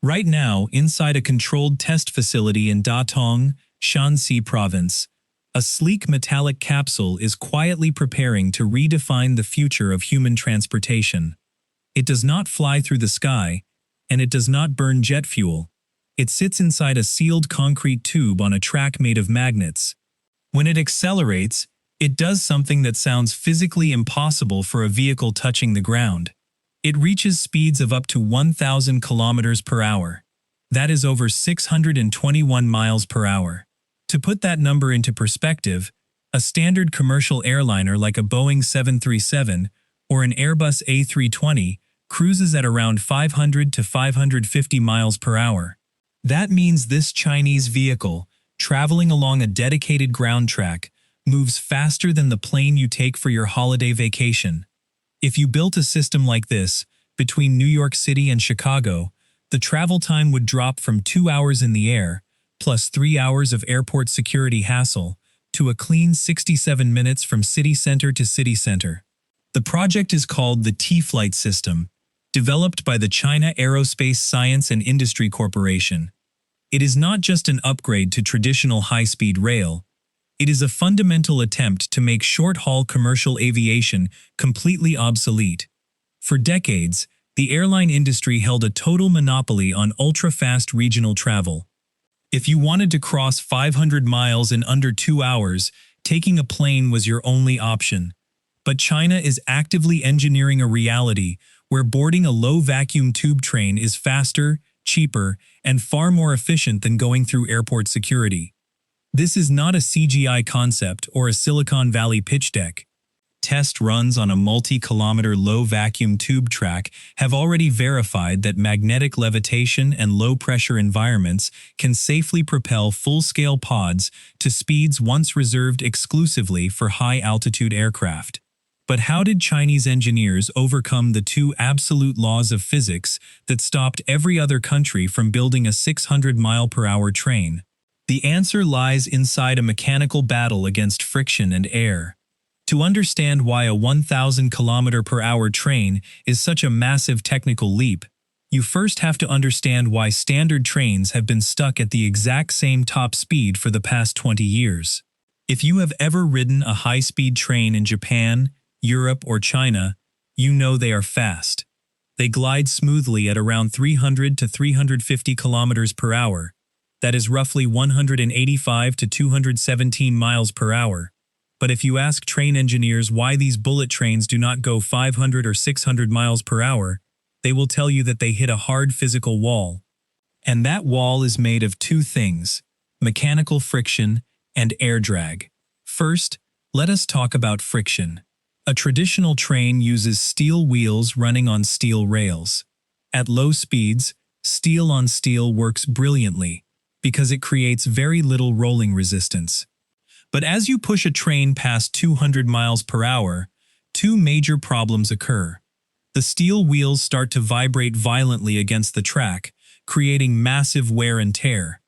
Right now, inside a controlled test facility in Datong, Shanxi province, a sleek metallic capsule is quietly preparing to redefine the future of human transportation. It does not fly through the sky, and it does not burn jet fuel. It sits inside a sealed concrete tube on a track made of magnets. When it accelerates, it does something that sounds physically impossible for a vehicle touching the ground. It reaches speeds of up to 1,000 kilometers per hour. That is over 621 miles per hour. To put that number into perspective, a standard commercial airliner like a Boeing 737 or an Airbus A320 cruises at around 500 to 550 miles per hour. That means this Chinese vehicle, traveling along a dedicated ground track, moves faster than the plane you take for your holiday vacation. If you built a system like this, between New York City and Chicago, the travel time would drop from 2 hours in the air, plus 3 hours of airport security hassle, to a clean 67 minutes from city center to city center. The project is called the T-Flight System, developed by the China Aerospace Science and Industry Corporation. It is not just an upgrade to traditional high-speed rail. It is a fundamental attempt to make short-haul commercial aviation completely obsolete. For decades, the airline industry held a total monopoly on ultra-fast regional travel. If you wanted to cross 500 miles in under 2 hours, taking a plane was your only option. But China is actively engineering a reality where boarding a low-vacuum tube train is faster, cheaper, and far more efficient than going through airport security. This is not a CGI concept or a Silicon Valley pitch deck. Test runs on a multi-kilometer low-vacuum tube track have already verified that magnetic levitation and low-pressure environments can safely propel full-scale pods to speeds once reserved exclusively for high-altitude aircraft. But how did Chinese engineers overcome the two absolute laws of physics that stopped every other country from building a 600-mile-per-hour train? The answer lies inside a mechanical battle against friction and air. To understand why a 1,000 km/h train is such a massive technical leap, you first have to understand why standard trains have been stuck at the exact same top speed for the past 20 years. If you have ever ridden a high-speed train in Japan, Europe, or China, you know they are fast. They glide smoothly at around 300 to 350 km/h. That is roughly 185 to 217 miles per hour. But if you ask train engineers why these bullet trains do not go 500 or 600 miles per hour, they will tell you that they hit a hard physical wall. And that wall is made of two things: mechanical friction and air drag. First, let us talk about friction. A traditional train uses steel wheels running on steel rails. At low speeds, steel on steel works brilliantly, because it creates very little rolling resistance. But as you push a train past 200 miles per hour, two major problems occur. The steel wheels start to vibrate violently against the track, creating massive wear and tear.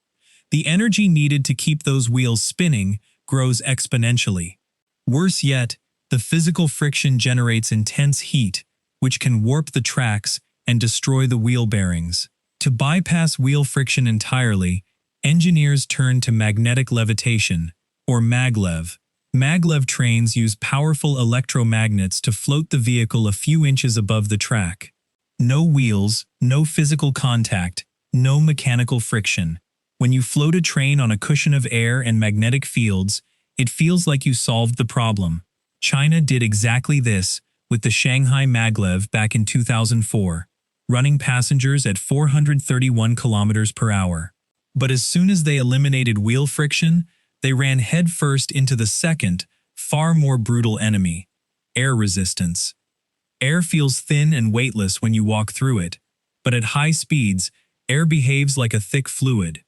The energy needed to keep those wheels spinning grows exponentially. Worse yet, the physical friction generates intense heat, which can warp the tracks and destroy the wheel bearings. To bypass wheel friction entirely, engineers turn to magnetic levitation, or Maglev. Maglev trains use powerful electromagnets to float the vehicle a few inches above the track. No wheels, no physical contact, no mechanical friction. When you float a train on a cushion of air and magnetic fields, it feels like you solved the problem. China did exactly this with the Shanghai Maglev back in 2004, running passengers at 431 km/h. But as soon as they eliminated wheel friction, they ran headfirst into the second, far more brutal enemy: air resistance. Air feels thin and weightless when you walk through it, but at high speeds, air behaves like a thick fluid.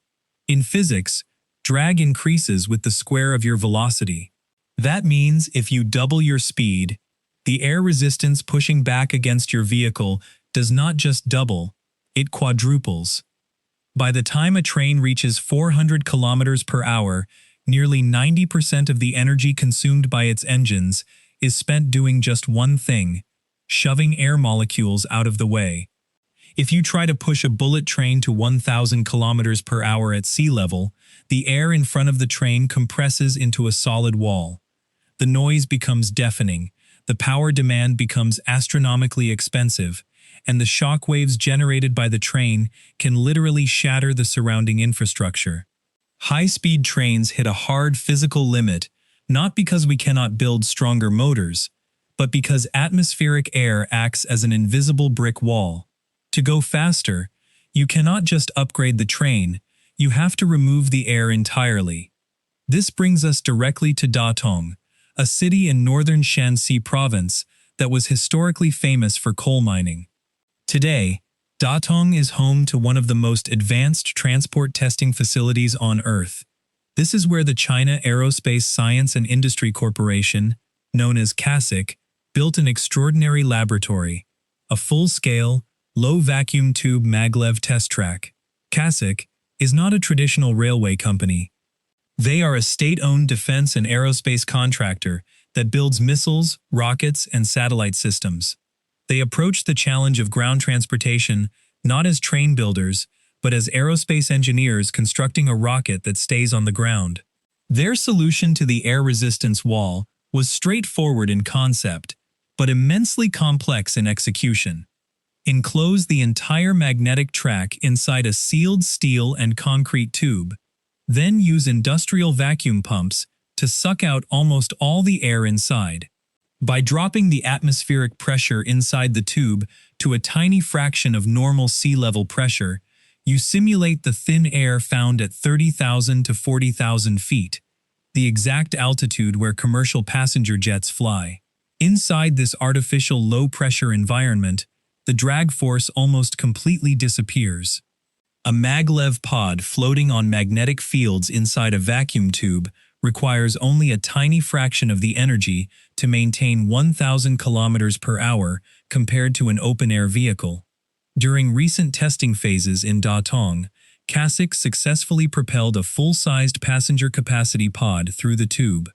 In physics, drag increases with the square of your velocity. That means if you double your speed, the air resistance pushing back against your vehicle does not just double, it quadruples. By the time a train reaches 400 km/h, nearly 90% of the energy consumed by its engines is spent doing just one thing: shoving air molecules out of the way. If you try to push a bullet train to 1,000 kilometers per hour at sea level, the air in front of the train compresses into a solid wall. The noise becomes deafening, the power demand becomes astronomically expensive, and the shock waves generated by the train can literally shatter the surrounding infrastructure. High-speed trains hit a hard physical limit, not because we cannot build stronger motors, but because atmospheric air acts as an invisible brick wall. To go faster, you cannot just upgrade the train, you have to remove the air entirely. This brings us directly to Datong, a city in northern Shanxi province that was historically famous for coal mining. Today, Datong is home to one of the most advanced transport testing facilities on Earth. This is where the China Aerospace Science and Industry Corporation, known as CASIC, built an extraordinary laboratory, a full-scale, low-vacuum tube maglev test track. CASIC is not a traditional railway company. They are a state-owned defense and aerospace contractor that builds missiles, rockets, and satellite systems. They approach the challenge of ground transportation not as train builders, but as aerospace engineers constructing a rocket that stays on the ground. Their solution to the air resistance wall was straightforward in concept, but immensely complex in execution. Enclose the entire magnetic track inside a sealed steel and concrete tube, then use industrial vacuum pumps to suck out almost all the air inside. By dropping the atmospheric pressure inside the tube to a tiny fraction of normal sea level pressure, you simulate the thin air found at 30,000 to 40,000 feet, the exact altitude where commercial passenger jets fly. Inside this artificial low-pressure environment, the drag force almost completely disappears. A maglev pod floating on magnetic fields inside a vacuum tube requires only a tiny fraction of the energy to maintain 1,000 kilometers per hour compared to an open-air vehicle. During recent testing phases in Datong, CASIC successfully propelled a full-sized passenger capacity pod through the tube.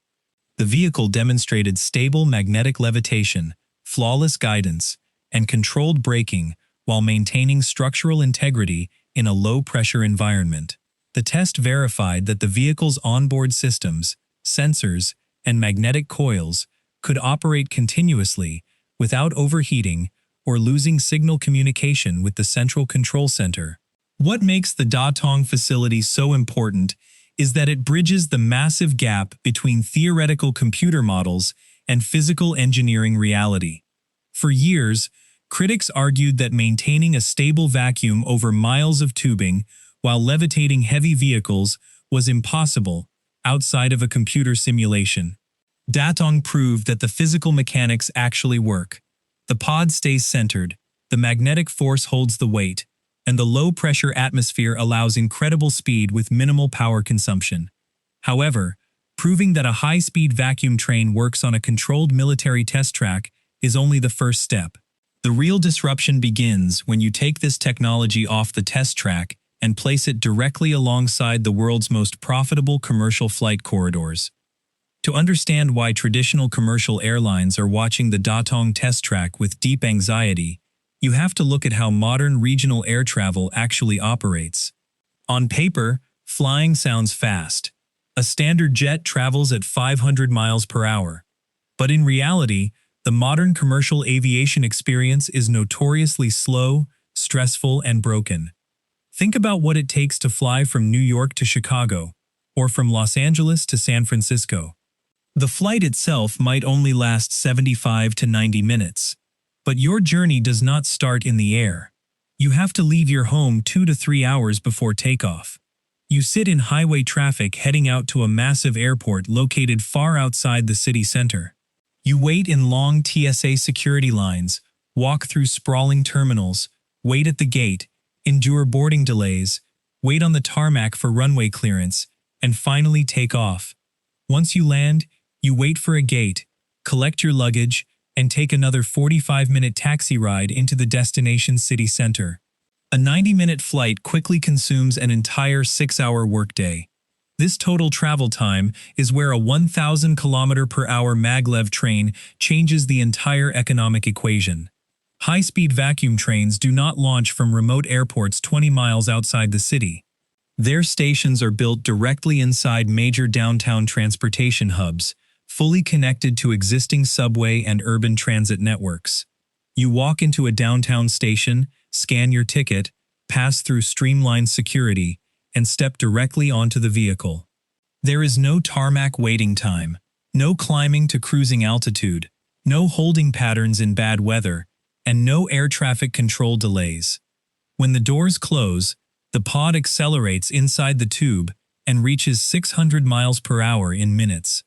The vehicle demonstrated stable magnetic levitation, flawless guidance, and controlled braking while maintaining structural integrity in a low-pressure environment. The test verified that the vehicle's onboard systems, sensors, and magnetic coils could operate continuously without overheating or losing signal communication with the central control center. What makes the Datong facility so important is that it bridges the massive gap between theoretical computer models and physical engineering reality. For years, critics argued that maintaining a stable vacuum over miles of tubing while levitating heavy vehicles was impossible outside of a computer simulation. Datong proved that the physical mechanics actually work. The pod stays centered, the magnetic force holds the weight, and the low-pressure atmosphere allows incredible speed with minimal power consumption. However, proving that a high-speed vacuum train works on a controlled military test track is only the first step. The real disruption begins when you take this technology off the test track and place it directly alongside the world's most profitable commercial flight corridors. To understand why traditional commercial airlines are watching the Datong test track with deep anxiety, you have to look at how modern regional air travel actually operates. On paper, flying sounds fast. A standard jet travels at 500 miles per hour. But in reality, the modern commercial aviation experience is notoriously slow, stressful, and broken. Think about what it takes to fly from New York to Chicago, or from Los Angeles to San Francisco. The flight itself might only last 75 to 90 minutes, but your journey does not start in the air. You have to leave your home 2 to 3 hours before takeoff. You sit in highway traffic heading out to a massive airport located far outside the city center. You wait in long TSA security lines, walk through sprawling terminals, wait at the gate, endure boarding delays, wait on the tarmac for runway clearance, and finally take off. Once you land, you wait for a gate, collect your luggage, and take another 45-minute taxi ride into the destination city center. A 90-minute flight quickly consumes an entire 6-hour workday. This total travel time is where a 1,000 km/h maglev train changes the entire economic equation. High-speed vacuum trains do not launch from remote airports 20 miles outside the city. Their stations are built directly inside major downtown transportation hubs, fully connected to existing subway and urban transit networks. You walk into a downtown station, scan your ticket, pass through streamlined security, and step directly onto the vehicle. There is no tarmac waiting time, no climbing to cruising altitude, no holding patterns in bad weather, and no air traffic control delays. When the doors close, the pod accelerates inside the tube and reaches 600 miles per hour in minutes.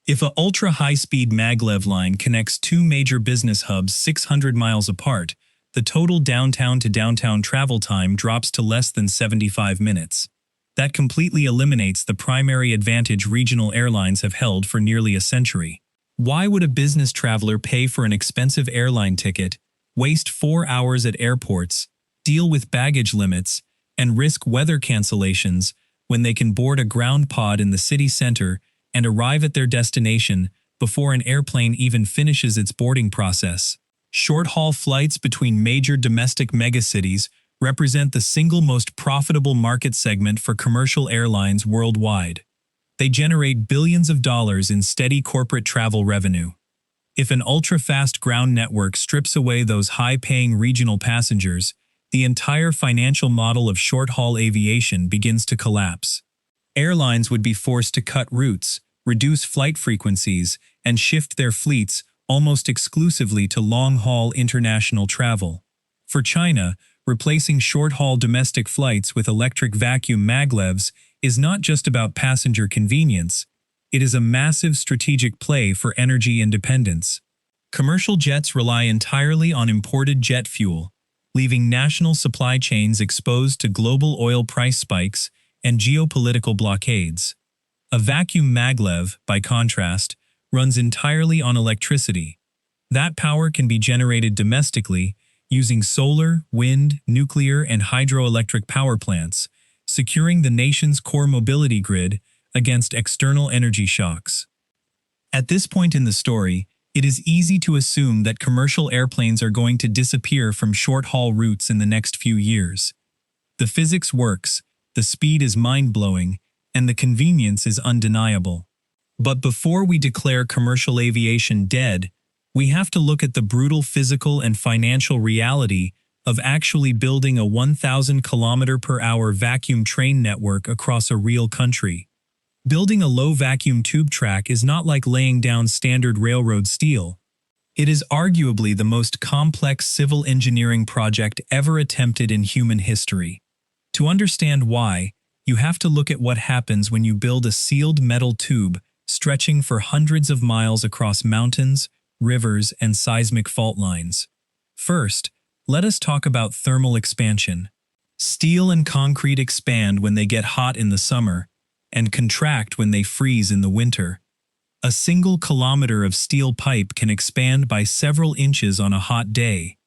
If an ultra-high-speed Maglev line connects two major business hubs 600 miles apart, the total downtown-to-downtown travel time drops to less than 75 minutes. That completely eliminates the primary advantage regional airlines have held for nearly a century. Why would a business traveler pay for an expensive airline ticket, waste 4 hours at airports, deal with baggage limits, and risk weather cancellations when they can board a ground pod in the city center and arrive at their destination before an airplane even finishes its boarding process? Short-haul flights between major domestic megacities represent the single most profitable market segment for commercial airlines worldwide. They generate billions of dollars in steady corporate travel revenue. If an ultra-fast ground network strips away those high-paying regional passengers, the entire financial model of short-haul aviation begins to collapse. Airlines would be forced to cut routes, reduce flight frequencies, and shift their fleets almost exclusively to long-haul international travel. For China, replacing short-haul domestic flights with electric vacuum maglevs is not just about passenger convenience, it is a massive strategic play for energy independence. Commercial jets rely entirely on imported jet fuel, leaving national supply chains exposed to global oil price spikes and geopolitical blockades. A vacuum maglev, by contrast, runs entirely on electricity. That power can be generated domestically using solar, wind, nuclear, and hydroelectric power plants, securing the nation's core mobility grid against external energy shocks. At this point in the story, it is easy to assume that commercial airplanes are going to disappear from short-haul routes in the next few years. The physics works, the speed is mind-blowing, and the convenience is undeniable. But before we declare commercial aviation dead, we have to look at the brutal physical and financial reality of actually building a 1,000 km/h vacuum train network across a real country. Building a low-vacuum tube track is not like laying down standard railroad steel. It is arguably the most complex civil engineering project ever attempted in human history. To understand why, you have to look at what happens when you build a sealed metal tube stretching for hundreds of miles across mountains, rivers, and seismic fault lines. First, let us talk about thermal expansion. Steel and concrete expand when they get hot in the summer, and contract when they freeze in the winter. A single kilometer of steel pipe can expand by several inches on a hot day.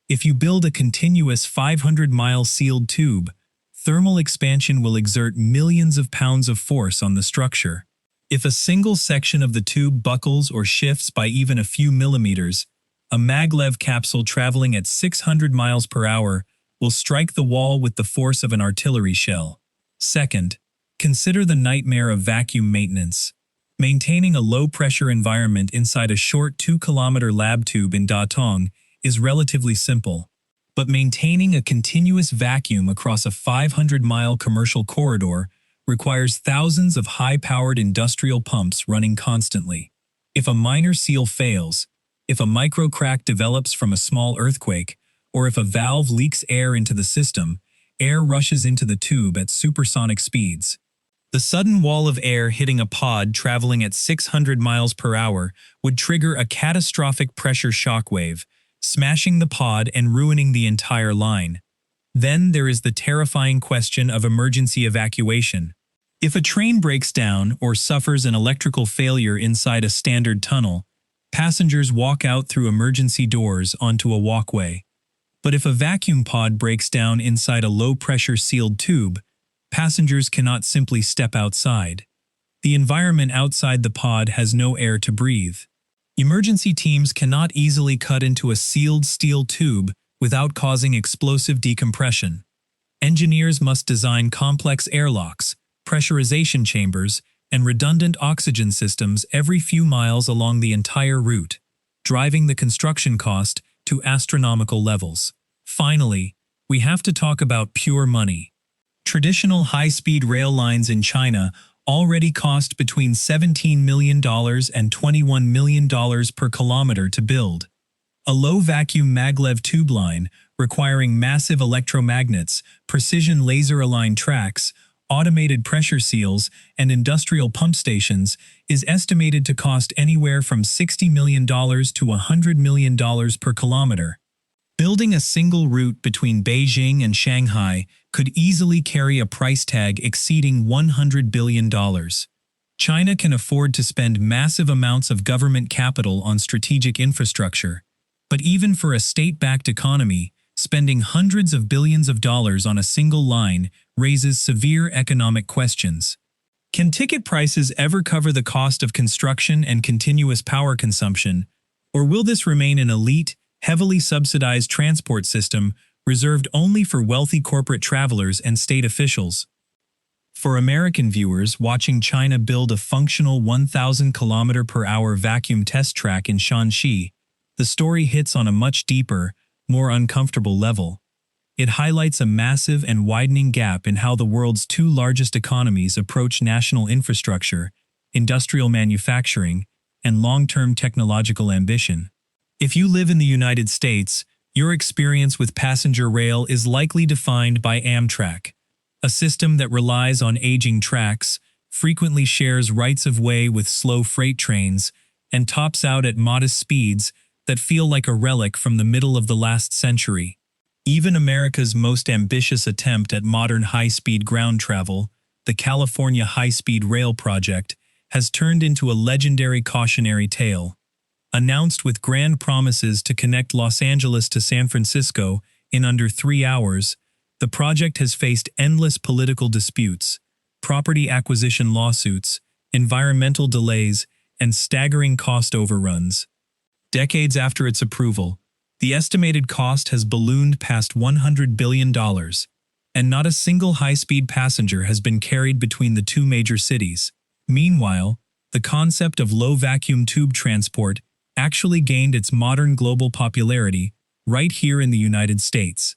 If you build a continuous 500-mile sealed tube, thermal expansion will exert millions of pounds of force on the structure. If a single section of the tube buckles or shifts by even a few millimeters, a maglev capsule traveling at 600 miles per hour will strike the wall with the force of an artillery shell. Second, consider the nightmare of vacuum maintenance. Maintaining a low-pressure environment inside a short 2-kilometer lab tube in Datong is relatively simple. But maintaining a continuous vacuum across a 500-mile commercial corridor requires thousands of high-powered industrial pumps running constantly. If a minor seal fails, if a microcrack develops from a small earthquake, or if a valve leaks air into the system, air rushes into the tube at supersonic speeds. The sudden wall of air hitting a pod traveling at 600 miles per hour would trigger a catastrophic pressure shockwave, smashing the pod and ruining the entire line. Then there is the terrifying question of emergency evacuation. If a train breaks down or suffers an electrical failure inside a standard tunnel, passengers walk out through emergency doors onto a walkway. But if a vacuum pod breaks down inside a low-pressure sealed tube, passengers cannot simply step outside. The environment outside the pod has no air to breathe. Emergency teams cannot easily cut into a sealed steel tube without causing explosive decompression. Engineers must design complex airlocks, pressurization chambers, and redundant oxygen systems every few miles along the entire route, driving the construction cost to astronomical levels. Finally, we have to talk about pure money. Traditional high-speed rail lines in China already cost between $17 million and $21 million per kilometer to build. A low-vacuum maglev tube line, requiring massive electromagnets, precision laser-aligned tracks, automated pressure seals, and industrial pump stations, is estimated to cost anywhere from $60 million to $100 million per kilometer. Building a single route between Beijing and Shanghai could easily carry a price tag exceeding $100 billion. China can afford to spend massive amounts of government capital on strategic infrastructure, but even for a state-backed economy, spending hundreds of billions of dollars on a single line raises severe economic questions. Can ticket prices ever cover the cost of construction and continuous power consumption, or will this remain an elite, heavily subsidized transport system reserved only for wealthy corporate travelers and state officials? For American viewers watching China build a functional 1,000 km/h vacuum test track in Shanxi, the story hits on a much deeper, more uncomfortable level. It highlights a massive and widening gap in how the world's two largest economies approach national infrastructure, industrial manufacturing, and long-term technological ambition. If you live in the United States, your experience with passenger rail is likely defined by Amtrak, a system that relies on aging tracks, frequently shares rights of way with slow freight trains, and tops out at modest speeds that feel like a relic from the middle of the last century. Even America's most ambitious attempt at modern high-speed ground travel, the California High-Speed Rail Project, has turned into a legendary cautionary tale. Announced with grand promises to connect Los Angeles to San Francisco in under 3 hours, the project has faced endless political disputes, property acquisition lawsuits, environmental delays, and staggering cost overruns. Decades after its approval, the estimated cost has ballooned past $100 billion, and not a single high-speed passenger has been carried between the two major cities. Meanwhile, the concept of low-vacuum tube transport actually gained its modern global popularity right here in the United States.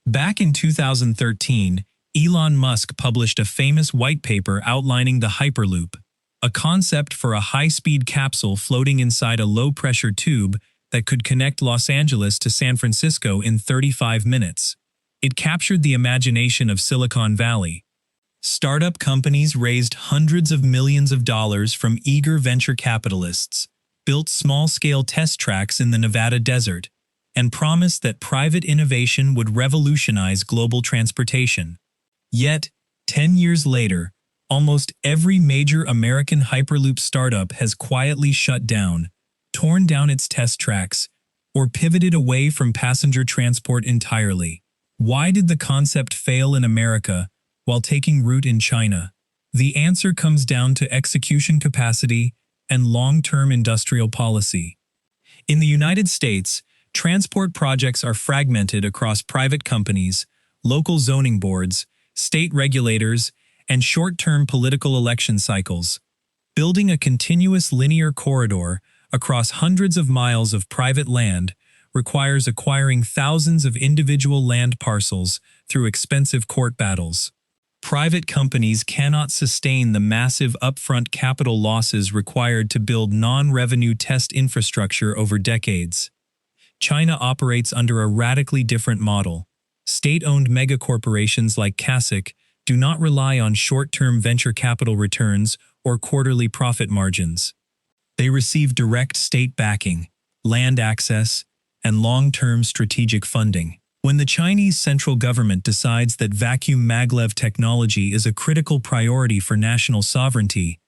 Back in 2013, Elon Musk published a famous white paper outlining the Hyperloop, a concept for a high-speed capsule floating inside a low-pressure tube that could connect Los Angeles to San Francisco in 35 minutes. It captured the imagination of Silicon Valley. Startup companies raised hundreds of millions of dollars from eager venture capitalists, built small-scale test tracks in the Nevada desert, and promised that private innovation would revolutionize global transportation. Yet, 10 years later, almost every major American Hyperloop startup has quietly shut down, torn down its test tracks, or pivoted away from passenger transport entirely. Why did the concept fail in America while taking root in China? The answer comes down to execution capacity and long-term industrial policy. In the United States, transport projects are fragmented across private companies, local zoning boards, state regulators, and short-term political election cycles. Building a continuous linear corridor across hundreds of miles of private land requires acquiring thousands of individual land parcels through expensive court battles. Private companies cannot sustain the massive upfront capital losses required to build non-revenue test infrastructure over decades. China operates under a radically different model. State-owned megacorporations like CASIC do not rely on short-term venture capital returns or quarterly profit margins. They receive direct state backing, land access, and long-term strategic funding. When the Chinese central government decides that vacuum maglev technology is a critical priority for national sovereignty,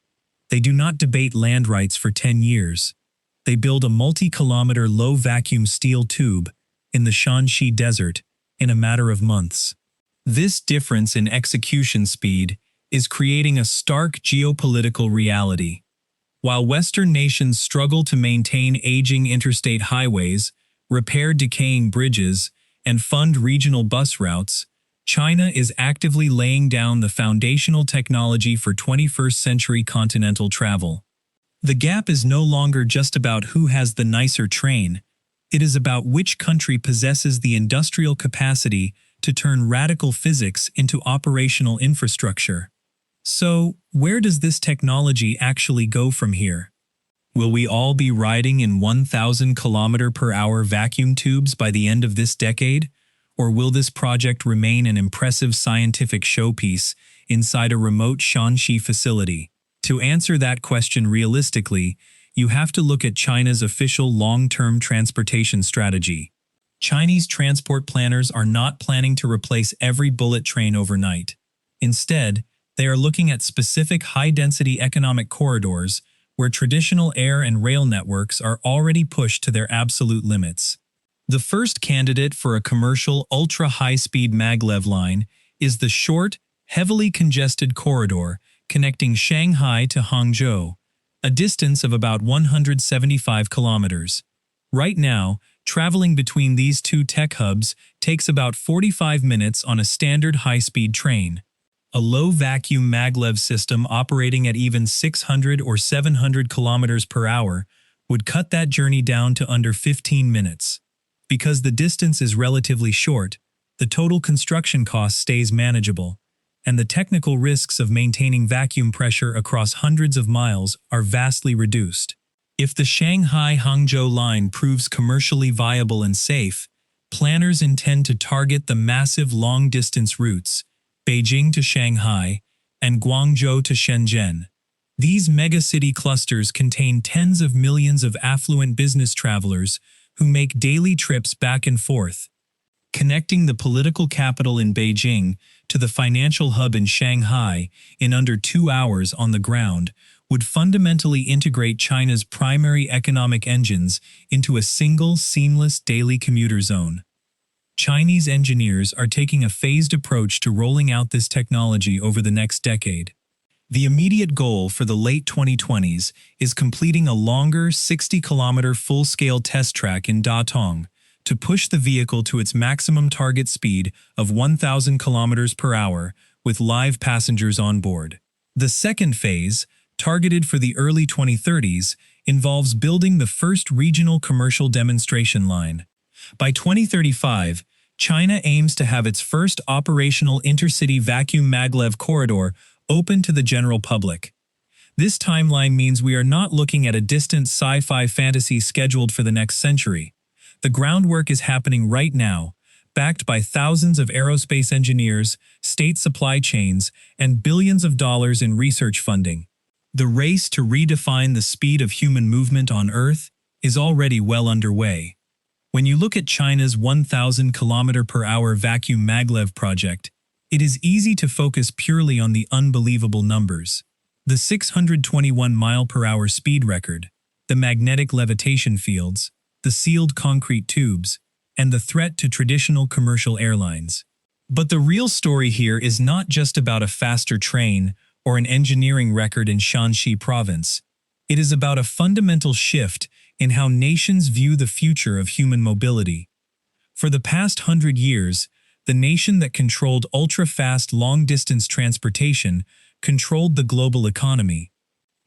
they do not debate land rights for 10 years. They build a multi-kilometer low-vacuum steel tube in the Shanxi desert in a matter of months. This difference in execution speed is creating a stark geopolitical reality. While Western nations struggle to maintain aging interstate highways, repair decaying bridges, and fund regional bus routes, China is actively laying down the foundational technology for 21st-century continental travel. The gap is no longer just about who has the nicer train. It is about which country possesses the industrial capacity to turn radical physics into operational infrastructure. So, where does this technology actually go from here? Will we all be riding in 1,000 km/h vacuum tubes by the end of this decade? Or will this project remain an impressive scientific showpiece inside a remote Shanxi facility? To answer that question realistically, you have to look at China's official long-term transportation strategy. Chinese transport planners are not planning to replace every bullet train overnight. Instead, they are looking at specific high-density economic corridors where traditional air and rail networks are already pushed to their absolute limits. The first candidate for a commercial ultra-high-speed Maglev line is the short, heavily congested corridor connecting Shanghai to Hangzhou, a distance of about 175 kilometers. Right now, traveling between these two tech hubs takes about 45 minutes on a standard high-speed train. A low-vacuum Maglev system operating at even 600 or 700 kilometers per hour would cut that journey down to under 15 minutes. Because the distance is relatively short, the total construction cost stays manageable, and the technical risks of maintaining vacuum pressure across hundreds of miles are vastly reduced. If the Shanghai-Hangzhou line proves commercially viable and safe, planners intend to target the massive long-distance routes, Beijing to Shanghai and Guangzhou to Shenzhen. These megacity clusters contain tens of millions of affluent business travelers who make daily trips back and forth. Connecting the political capital in Beijing to the financial hub in Shanghai in under 2 hours on the ground would fundamentally integrate China's primary economic engines into a single, seamless daily commuter zone. Chinese engineers are taking a phased approach to rolling out this technology over the next decade. The immediate goal for the late 2020s is completing a longer 60-kilometer full-scale test track in Datong to push the vehicle to its maximum target speed of 1,000 kilometers per hour with live passengers on board. The second phase, targeted for the early 2030s, involves building the first regional commercial demonstration line. By 2035, China aims to have its first operational intercity vacuum Maglev corridor open to the general public. This timeline means we are not looking at a distant sci-fi fantasy scheduled for the next century. The groundwork is happening right now, backed by thousands of aerospace engineers, state supply chains, and billions of dollars in research funding. The race to redefine the speed of human movement on Earth is already well underway. When you look at China's 1,000 km/h vacuum Maglev project, it is easy to focus purely on the unbelievable numbers. The 621 mph speed record, the magnetic levitation fields, the sealed concrete tubes, and the threat to traditional commercial airlines. But the real story here is not just about a faster train or an engineering record in Shanxi province. It is about a fundamental shift in how nations view the future of human mobility. For the past 100 years, the nation that controlled ultra-fast long-distance transportation controlled the global economy.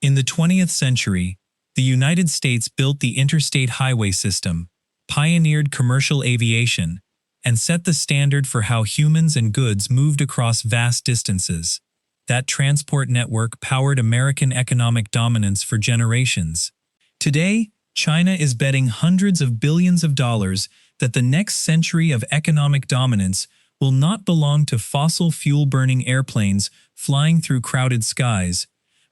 In the 20th century, the United States built the interstate highway system, pioneered commercial aviation, and set the standard for how humans and goods moved across vast distances. That transport network powered American economic dominance for generations. Today, China is betting hundreds of billions of dollars that the next century of economic dominance will not belong to fossil fuel-burning airplanes flying through crowded skies,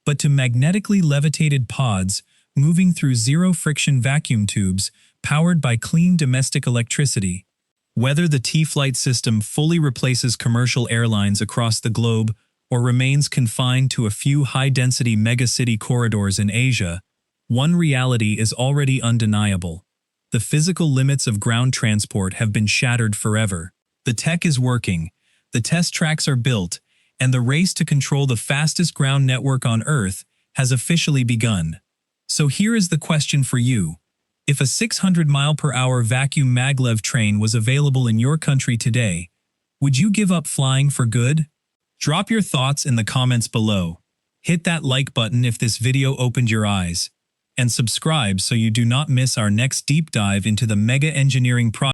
but to magnetically levitated pods moving through zero-friction vacuum tubes powered by clean domestic electricity. Whether the T-Flight system fully replaces commercial airlines across the globe or remains confined to a few high-density megacity corridors in Asia, one reality is already undeniable. The physical limits of ground transport have been shattered forever. The tech is working, the test tracks are built, and the race to control the fastest ground network on Earth has officially begun. So here is the question for you. If a 600-mile-per-hour vacuum maglev train was available in your country today, would you give up flying for good? Drop your thoughts in the comments below. Hit that like button if this video opened your eyes, and subscribe so you do not miss our next deep dive into the mega engineering project.